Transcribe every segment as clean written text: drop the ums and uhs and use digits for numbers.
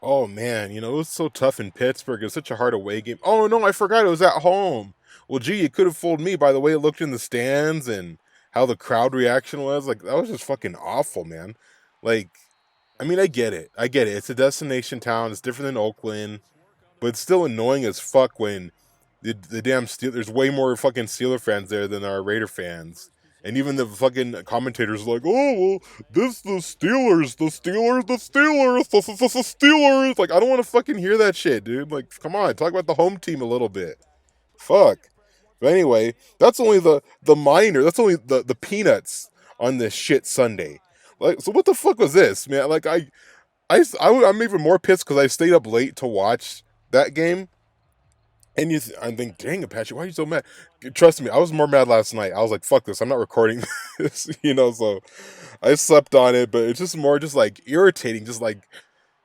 Oh man, it was so tough in Pittsburgh. It was such a hard away game. Oh no, I forgot it was at home. Well, gee, you could have fooled me by the way it looked in the stands and how the crowd reaction was. Like that was just fucking awful, man. Like, I mean, I get it. I get it. It's a destination town. It's different than Oakland, but it's still annoying as fuck when the damn Steel. There's way more fucking Steeler fans there than there are Raider fans. And even the fucking commentators are like, oh, well, this the Steelers, the Steelers, the Steelers, the Steelers. Like, I don't want to fucking hear that shit, dude. Like, come on, talk about the home team a little bit. Fuck. But anyway, that's only the minor. That's only the peanuts on this shit Sunday. Like, so what the fuck was this, man? Like, I'm even more pissed because I stayed up late to watch that game. And I think, dang, Apache, why are you so mad? Trust me, I was more mad last night. I was like, fuck this, I'm not recording this, so I slept on it, but it's just more just like irritating, just like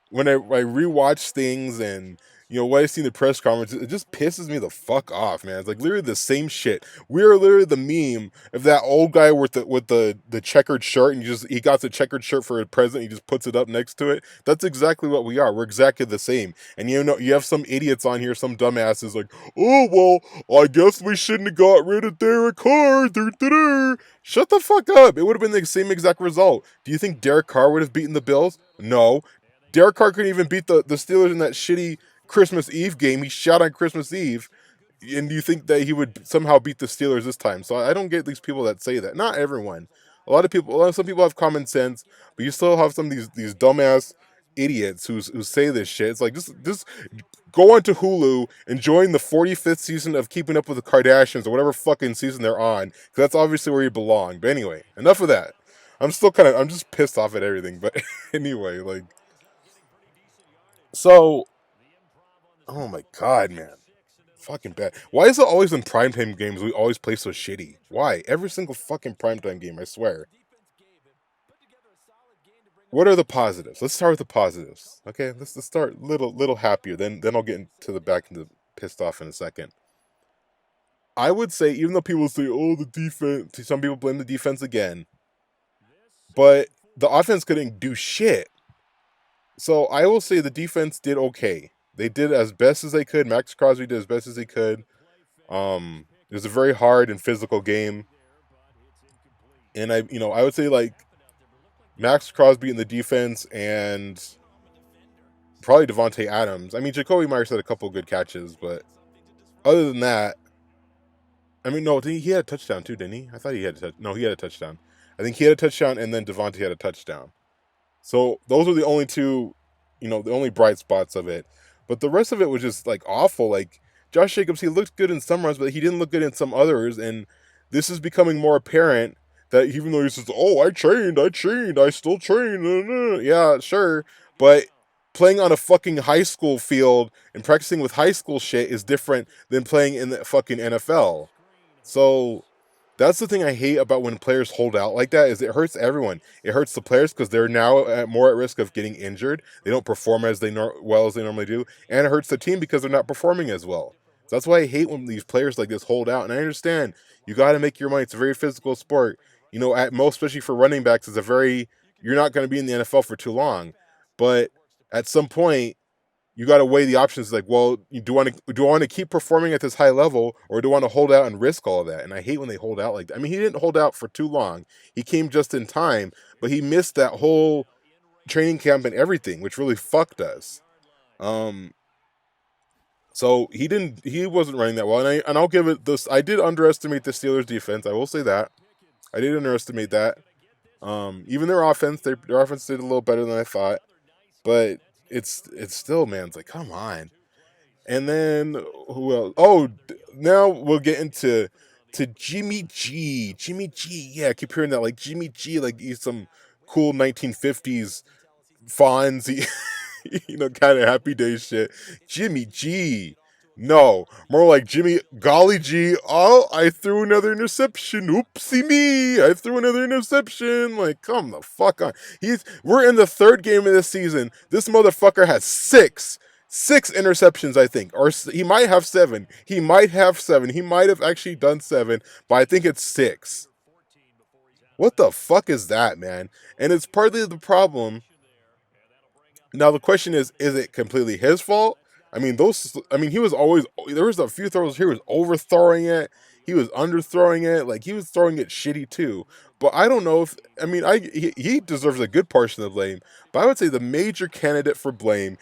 when I rewatch things and what I see in the press conference, it just pisses me the fuck off, man. It's like literally the same shit. We are literally the meme of that old guy with the checkered shirt, and he got the checkered shirt for a present. He just puts it up next to it. That's exactly what we are. We're exactly the same. And you have some idiots on here, some dumbasses like, oh well, I guess we shouldn't have got rid of Derek Carr. Shut the fuck up. It would have been the same exact result. Do you think Derek Carr would have beaten the Bills? No. Derek Carr couldn't even beat the Steelers in that shitty Christmas Eve game. He shot on Christmas Eve. And you think that he would somehow beat the Steelers this time? So I don't get these people that say that. Not everyone. Some people have common sense, but you still have some of these dumbass idiots who say this shit. It's like just go onto Hulu and join the 45th season of Keeping Up with the Kardashians or whatever fucking season they're on, because that's obviously where you belong. But anyway, enough of that. I'm just pissed off at everything. But anyway, like, so, oh my god, man. Fucking bad. Why is it always in primetime games we always play so shitty? Why? Every single fucking primetime game, I swear. What are the positives? Let's start with the positives. Okay, let's start little happier. Then I'll get into the back into pissed off in a second. I would say, even though people say, oh, the defense, some people blame the defense again, but the offense couldn't do shit. So I will say the defense did okay. They did as best as they could. Max Crosby did as best as he could. It was a very hard and physical game, and I would say like Max Crosby in the defense and probably Devontae Adams. I mean, Jacoby Myers had a couple good catches, but other than that, I mean, no, he had a touchdown too, didn't he? I thought he had a touch. No, he had a touchdown. I think he had a touchdown, and then Devontae had a touchdown. So those were the only two, the only bright spots of it. But the rest of it was just like awful. Like Josh Jacobs, he looked good in some runs, but he didn't look good in some others. And this is becoming more apparent that even though he says, "Oh, I still train," yeah, sure, but playing on a fucking high school field and practicing with high school shit is different than playing in the fucking NFL. So that's the thing I hate about when players hold out like that is it hurts everyone. It hurts the players because they're now more at risk of getting injured. They don't perform as well as they normally do, and it hurts the team because they're not performing as well. So that's why I hate when these players like this hold out. And I understand you got to make your money. It's a very physical sport. At most, especially for running backs, you're not going to be in the NFL for too long. But at some point, you got to weigh the options. Like, well, do I want to keep performing at this high level, or do I want to hold out and risk all of that? And I hate when they hold out like that. I mean, he didn't hold out for too long. He came just in time, but he missed that whole training camp and everything, which really fucked us. Um, so he wasn't running that well, and I'll give it this. I did underestimate the Steelers' defense. I will say that I did underestimate that. Even their offense did a little better than I thought, but it's still, man. It's like, come on. And then who else? Oh, now we'll get into Jimmy G. Jimmy G. Yeah, I keep hearing that like Jimmy G. Like he's some cool 1950s Fonzie, kind of Happy Days shit. Jimmy G. No, more like Jimmy Golly G. Oh, I threw another interception. Oopsie me! I threw another interception. Like, come the fuck on. We're in the third game of this season. This motherfucker has six interceptions, I think, or he might have seven. He might have seven. He might have actually done seven, but I think it's six. What the fuck is that, man? And it's partly the problem Now the question is it completely his fault? I mean, those. I mean, he was always. There was a few throws he was overthrowing it. He was underthrowing it. Like he was throwing it shitty too. But I don't know if. I mean, he deserves a good portion of the blame. But I would say the major candidate for blame,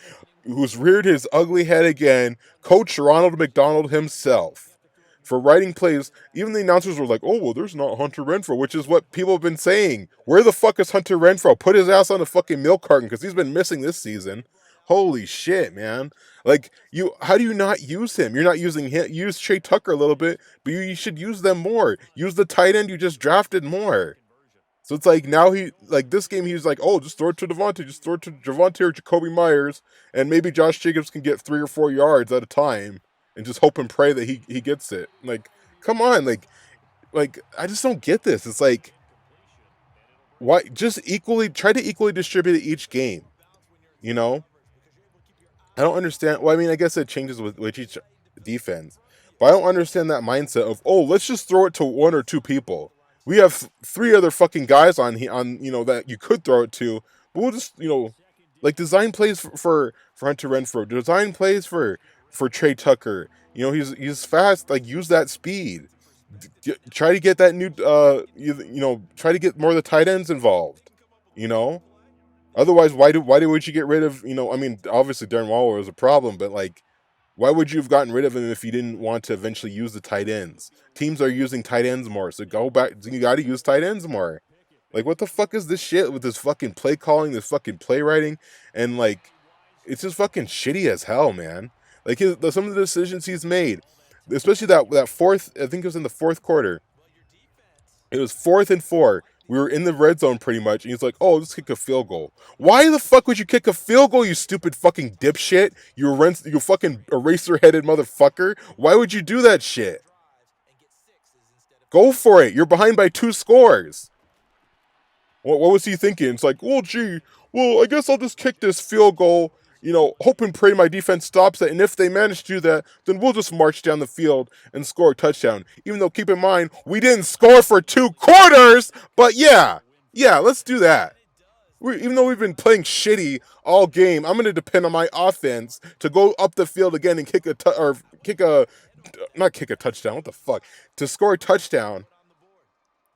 who's reared his ugly head again, Coach Ronald McDonald himself, for writing plays. Even the announcers were like, "Oh well, there's not Hunter Renfro," which is what people have been saying. Where the fuck is Hunter Renfro? Put his ass on a fucking milk carton because he's been missing this season. Holy shit, man! Like how do you not use him? You're not using him. Use Trey Tucker a little bit, but you should use them more. Use the tight end you just drafted more. So it's like now this game he's like, oh, just throw it to Devontae, just throw it to Javonte or Jacoby Myers, and maybe Josh Jacobs can get 3 or 4 yards at a time, and just hope and pray that he gets it. Like, come on, like I just don't get this. It's like, why just try to equally distribute each game, you know? I don't understand. Well, I mean, I guess it changes with each defense, but I don't understand that mindset of, oh, let's just throw it to one or two people. We have three other fucking guys on that you could throw it to, but we'll just like design plays for Hunter Renfro, design plays for Trey Tucker. He's fast. Like use that speed. Try to get that new try to get more of the tight ends involved. You know, Otherwise, why would you get rid of I mean, obviously Darren Waller was a problem, but like, why would you have gotten rid of him if you didn't want to eventually use the tight ends? Teams are using tight ends more, so go back. You got to use tight ends more. Like, what the fuck is this shit with this fucking play calling, this fucking play writing, and like, it's just fucking shitty as hell, man. Like some of the decisions he's made, especially that fourth. I think it was in the fourth quarter. It was 4th and 4. We were in the red zone pretty much, and he's like, "Oh, let's kick a field goal." Why the fuck would you kick a field goal, you stupid fucking dipshit? You fucking eraser-headed motherfucker. Why would you do that shit? Go for it. You're behind by 2 scores. What was he thinking? It's like, well, gee, well, I guess I'll just kick this field goal. Hope and pray my defense stops it. And if they manage to do that, then we'll just march down the field and score a touchdown. Even though, keep in mind, we didn't score for 2 quarters. But yeah, let's do that. Even though we've been playing shitty all game, I'm going to depend on my offense to go up the field again and not kick a touchdown. What the fuck? To score a touchdown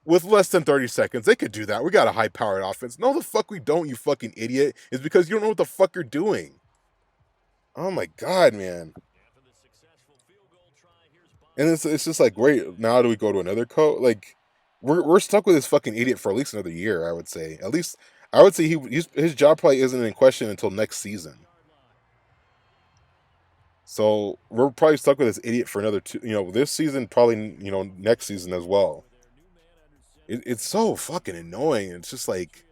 with less than 30 seconds. They could do that. We got a high-powered offense. No, the fuck we don't, you fucking idiot. It's because you don't know what the fuck you're doing. Oh my god, man. And it's just like, wait, now do we go to another coach? Like, we're stuck with this fucking idiot for at least another year, I would say. At least, I would say his job probably isn't in question until next season. So we're probably stuck with this idiot for another this season, probably, next season as well. It's so fucking annoying. It's just like,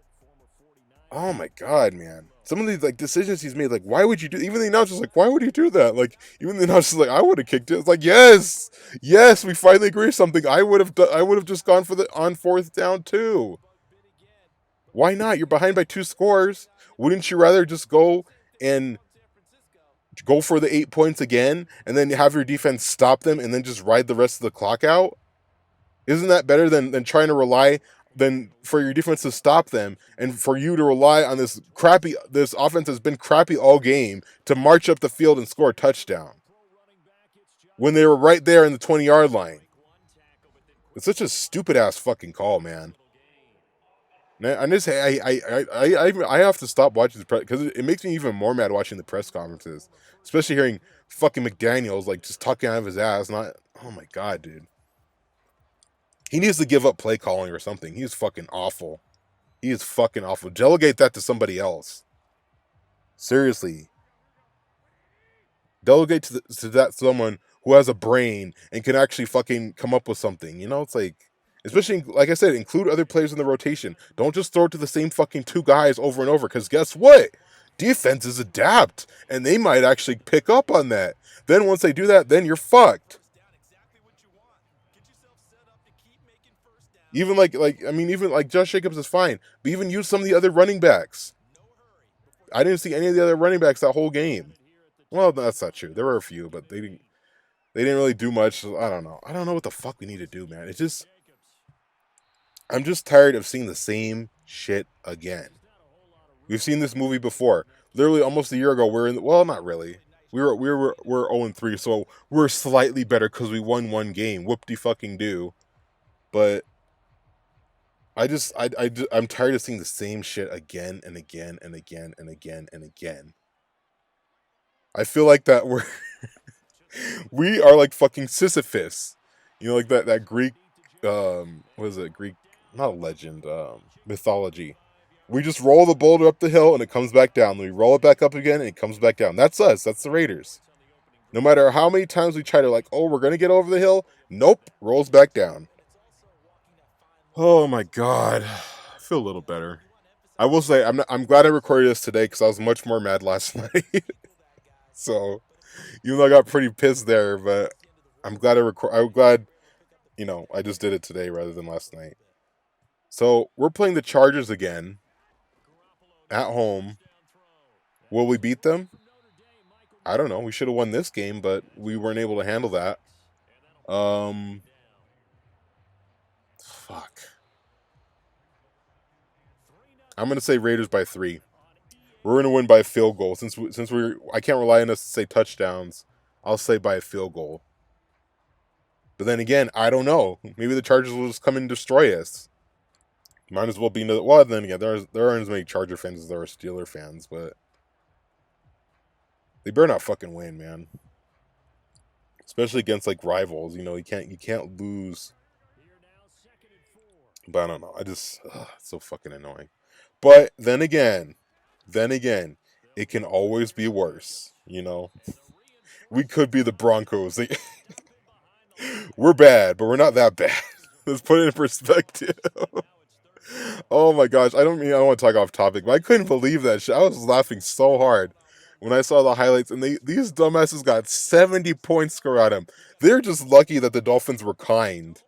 oh my god, man. Some of these like decisions he's made, like, why would you do? Even the announcer's like, why would you do that? Like, even the announcer's like, I would have kicked it. It's like, yes, we finally agree on something. I would have just gone for the on 4th down too. Why not? You're behind by 2 scores. Wouldn't you rather just and go for the 8 points again, and then have your defense stop them, and then just ride the rest of the clock out? Isn't that better than trying to rely than for your defense to stop them and for you to rely on this offense has been crappy all game to march up the field and score a touchdown when they were right there in the 20-yard line? It's such a stupid ass fucking call, man. I have to stop watching the press because it makes me even more mad watching the press conferences, especially hearing fucking McDaniels like just talking out of his ass. Oh my god, dude. He needs to give up play calling or something. He's fucking awful. He is fucking awful. Delegate that to somebody else. Seriously. Delegate to that someone who has a brain and can actually fucking come up with something. It's like, especially, like I said, include other players in the rotation. Don't just throw it to the same fucking 2 guys over and over, because guess what? Defenses adapt, and they might actually pick up on that. Then once they do that, then you're fucked. Even like Josh Jacobs is fine, but even use some of the other running backs. I didn't see any of the other running backs that whole game. Well, that's not true. There were a few, but they didn't really do much. I don't know. I don't know what the fuck we need to do, man. I'm just tired of seeing the same shit again. We've seen this movie before. literally almost a year ago, we're in. Well, not really. We're 0-3, so we're slightly better because we won one game. Whoop de fucking do. But I'm tired of seeing the same shit again and again and again and again and again. I feel like that we are like fucking Sisyphus. You know, like that Greek, what is it? Greek, not a legend, mythology. We just roll the boulder up the hill and it comes back down. Then we roll it back up again and it comes back down. That's us. That's the Raiders. No matter how many times we try to like, oh, we're gonna get over the hill. Nope, rolls back down. Oh my god, I feel a little better. I will say I'm glad I recorded this today because I was much more mad last night. So even though I got pretty pissed there, but I'm glad I'm glad I just did it today rather than last night. So we're playing the Chargers again at home. Will we beat them? I don't know. We should have won this game, but we weren't able to handle that. Fuck. I'm gonna say Raiders by 3. We're gonna win by a field goal since I can't rely on us to say touchdowns. I'll say by a field goal. But then again, I don't know. Maybe the Chargers will just come and destroy us. Might as well be no. Well, then again, there aren't as many Charger fans as there are Steeler fans, but they better not fucking win, man. Especially against like rivals, you can't lose. But I don't know. It's so fucking annoying. But then again, it can always be worse. We could be the Broncos. We're bad, but we're not that bad. Let's put it in perspective. Oh my gosh, I don't want to talk off topic, but I couldn't believe that shit. I was laughing so hard when I saw the highlights, and these dumbasses got 70 points scored at them. They're just lucky that the Dolphins were kind.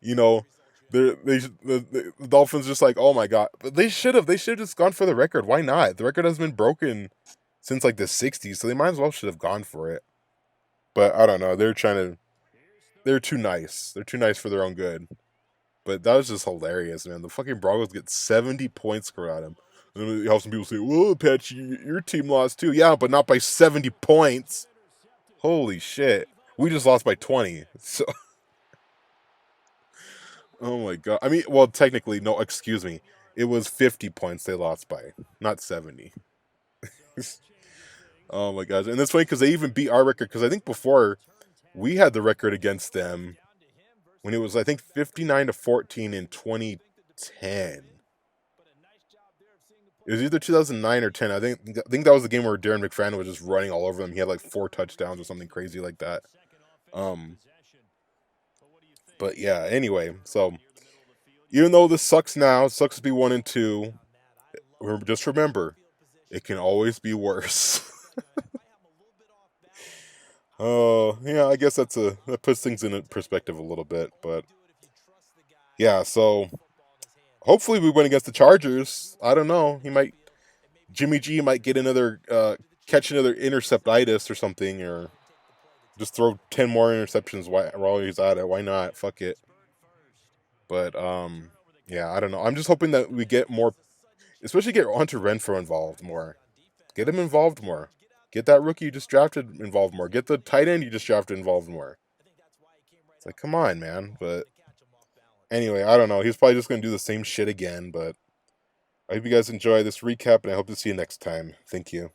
You know, the Dolphins just like, oh my god, but they should have just gone for the record. Why not? The record has been broken since like the 60s, so they might as well should have gone for it. But I don't know. They're too nice. They're too nice for their own good. But that was just hilarious, man. The fucking Broncos get 70 points scored at him. And you have some people say, well, Patch, your team lost too. Yeah, but not by 70 points. Holy shit. We just lost by 20. So, oh my god. I mean, well, technically, no, excuse me. It was 50 points they lost by, not 70. Oh my gosh. And that's funny because they even beat our record. Because I think before we had the record against them when it was, I think, 59-14 in 2010. It was either 2009 or 10. I think that was the game where Darren McFadden was just running all over them. He had like 4 touchdowns or something crazy like that. But yeah, anyway, so even though this sucks now, sucks to be 1-2, just remember, it can always be worse. Oh, yeah, I guess that puts things in perspective a little bit, but yeah, so hopefully we win against the Chargers. I don't know. Jimmy G might get catch another interceptitis or something, or just throw 10 more interceptions while he's at it. Why not? Fuck it. But yeah, I don't know. I'm just hoping that we get more, especially get Hunter Renfrow involved more. Get him involved more. Get that rookie you just drafted involved more. Get the tight end you just drafted involved more. It's like, come on, man. But anyway, I don't know. He's probably just going to do the same shit again. But I hope you guys enjoy this recap, and I hope to see you next time. Thank you.